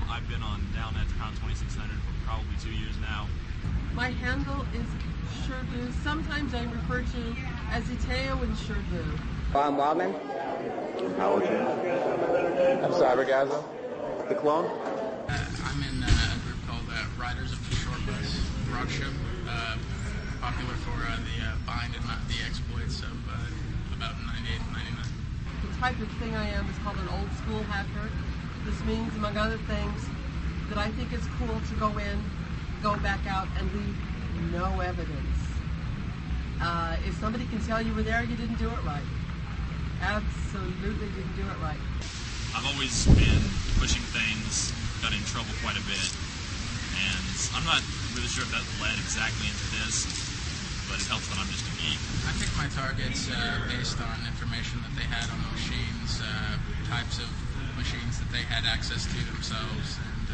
I've been on down at Crown 2600 for probably 2 years now. My handle is Shervu. Sometimes I'm referred to as Iteo and Shervu. I'm Wildman. Allergy. I'm Cybergasm. The Clone. I'm in a group called Riders of the Short Bus rock ship, popular for the bind and not the exploits of about 98 and 99. The type of thing I am is called an old school hacker. This means, among other things, that I think it's cool to go in, go back out, and leave no evidence. If somebody can tell you were there, you didn't do it right. Absolutely didn't do it right. I've always been pushing things, got in trouble quite a bit, and I'm not really sure if that led exactly into this, but it helps that I'm just a geek. I picked my targets based on information that they had on the machines, types of machines that they had access to themselves, and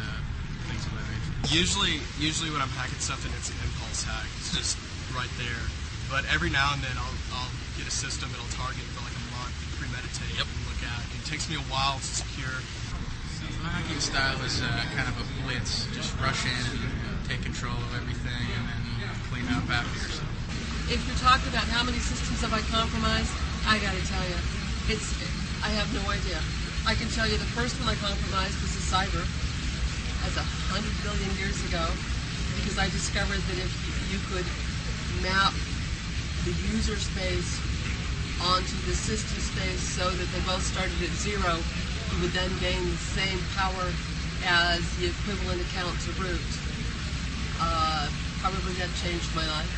things of that nature. Usually when I'm hacking something, it's an impulse hack. It's just right there. But every now and then I'll get a system that'll target for like a month and premeditate and look at. It takes me a while to secure. So my hacking style is kind of a blitz. Just rush in and take control of everything and then clean up after yourself. If you're talking about how many systems have I compromised, I gotta tell you, I have no idea. I can tell you the first one I compromised was a cyber. That's 100 billion years ago, because I discovered that if you could map the user space onto the system space so that they both started at 0, you would then gain the same power as the equivalent account to root. Probably that changed my life.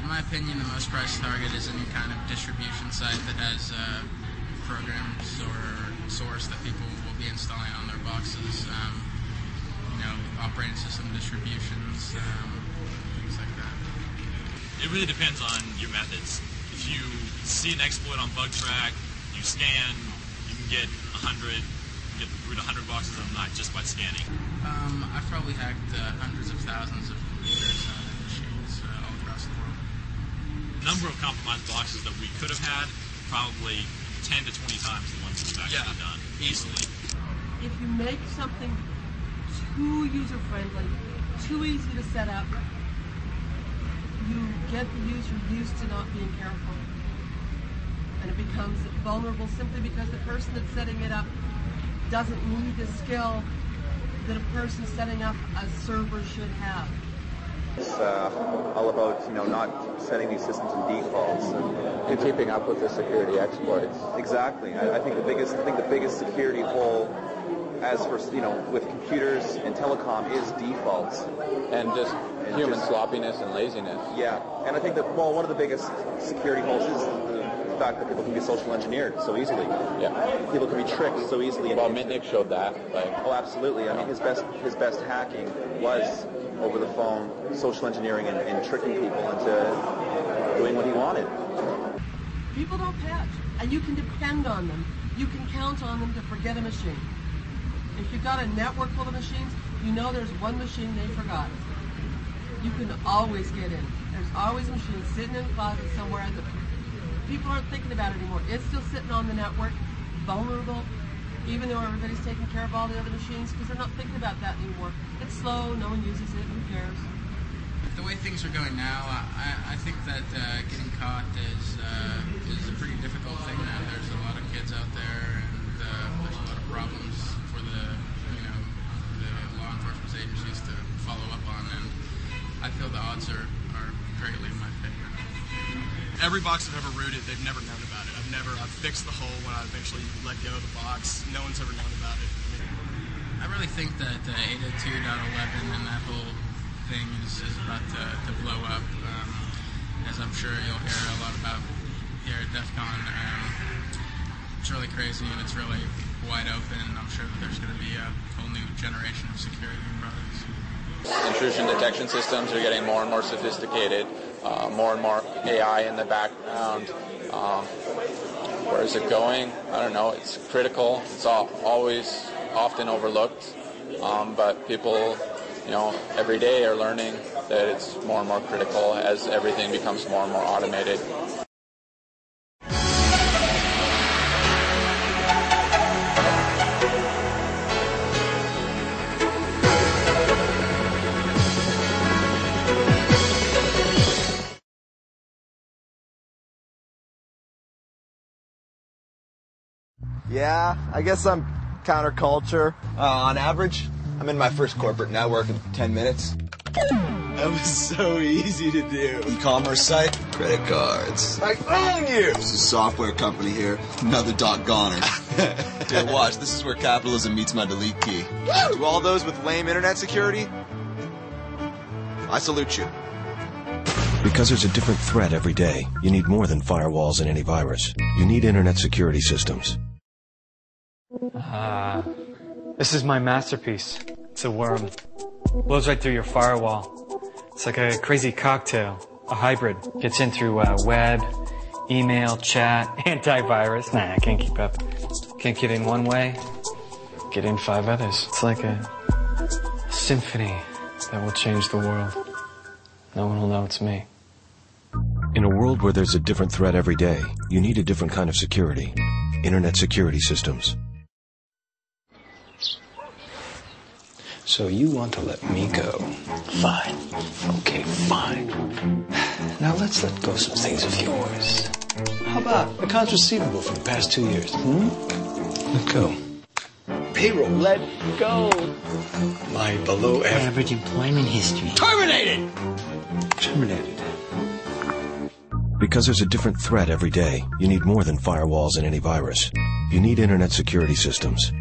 In my opinion, the most prized target is any kind of distribution site that has programs or source that people will be installing on their boxes. Operating system distributions, things like that. It really depends on your methods. If you see an exploit on BugTrack, you scan, you can get 100 boxes of them not just by scanning. I've probably hacked hundreds of thousands of computers and machines all across the world. The number of compromised boxes that we could have had, probably 10 to 20 times the ones that we've actually done, easily. If you make something too user-friendly, too easy to set up, you get the user used to not being careful. And it becomes vulnerable simply because the person that's setting it up doesn't need the skill that a person setting up a server should have. It's all about not setting these systems in defaults And keeping up with the security exploits. Exactly. I think the biggest security hole, as for with computers and telecom, is defaults And just human sloppiness and laziness. Yeah, and I think that one of the biggest security holes is the fact that people can be social engineered so easily. Yeah. People can be tricked so easily. Well, Mitnick showed that. Oh, absolutely. I mean, his best hacking was over the phone, social engineering and tricking people into doing what he wanted. People don't patch, and you can depend on them. You can count on them to forget a machine. If you've got a network full of machines, you know there's one machine they forgot. You can always get in. There's always a machine sitting in a closet somewhere that people aren't thinking about it anymore. It's still sitting on the network, vulnerable, even though everybody's taking care of all the other machines, because they're not thinking about that anymore. It's slow, no one uses it, who cares? The way things are going now, I think that getting caught is a pretty difficult thing now. There's a lot of kids out there, and there's a lot of problems for the law enforcement agencies to follow up on, and I feel the odds are greatly in my favor. Every box I've ever rooted, they've never known about it. I've fixed the hole when I eventually let go of the box. No one's ever known about it. I really think that 802.11 and that whole thing is about to blow up. As I'm sure you'll hear a lot about here at DEF CON. It's really crazy and it's really wide open. I'm sure that there's going to be a whole new generation of security products. Intrusion detection systems are getting more and more sophisticated, more and more AI in the background. Where is it going? I don't know. It's critical. It's always often overlooked, but people, every day are learning that it's more and more critical as everything becomes more and more automated. Yeah, I guess I'm counterculture. On average, I'm in my first corporate network in 10 minutes. That was so easy to do. E-commerce site, credit cards. I own you! There's a software company here, another dot-goner. Dude, watch, this is where capitalism meets my delete key. Do all those with lame internet security? I salute you. Because there's a different threat every day, you need more than firewalls and antivirus. You need internet security systems. This is my masterpiece. It's a worm. Blows right through your firewall. It's like a crazy cocktail, a hybrid. Gets in through web, email, chat, antivirus. Nah, I can't keep up. Can't get in one way, get in 5 others. It's like a symphony that will change the world. No one will know it's me. In a world where there's a different threat every day, you need a different kind of security. Internet security systems. So you want to let me go? Fine. Okay, fine. Now let's let go some things of yours. How about accounts receivable for the past 2 years? Let go. Payroll, let go. My below average employment history. Terminated! Terminated. Because there's a different threat every day, you need more than firewalls and antivirus. You need internet security systems.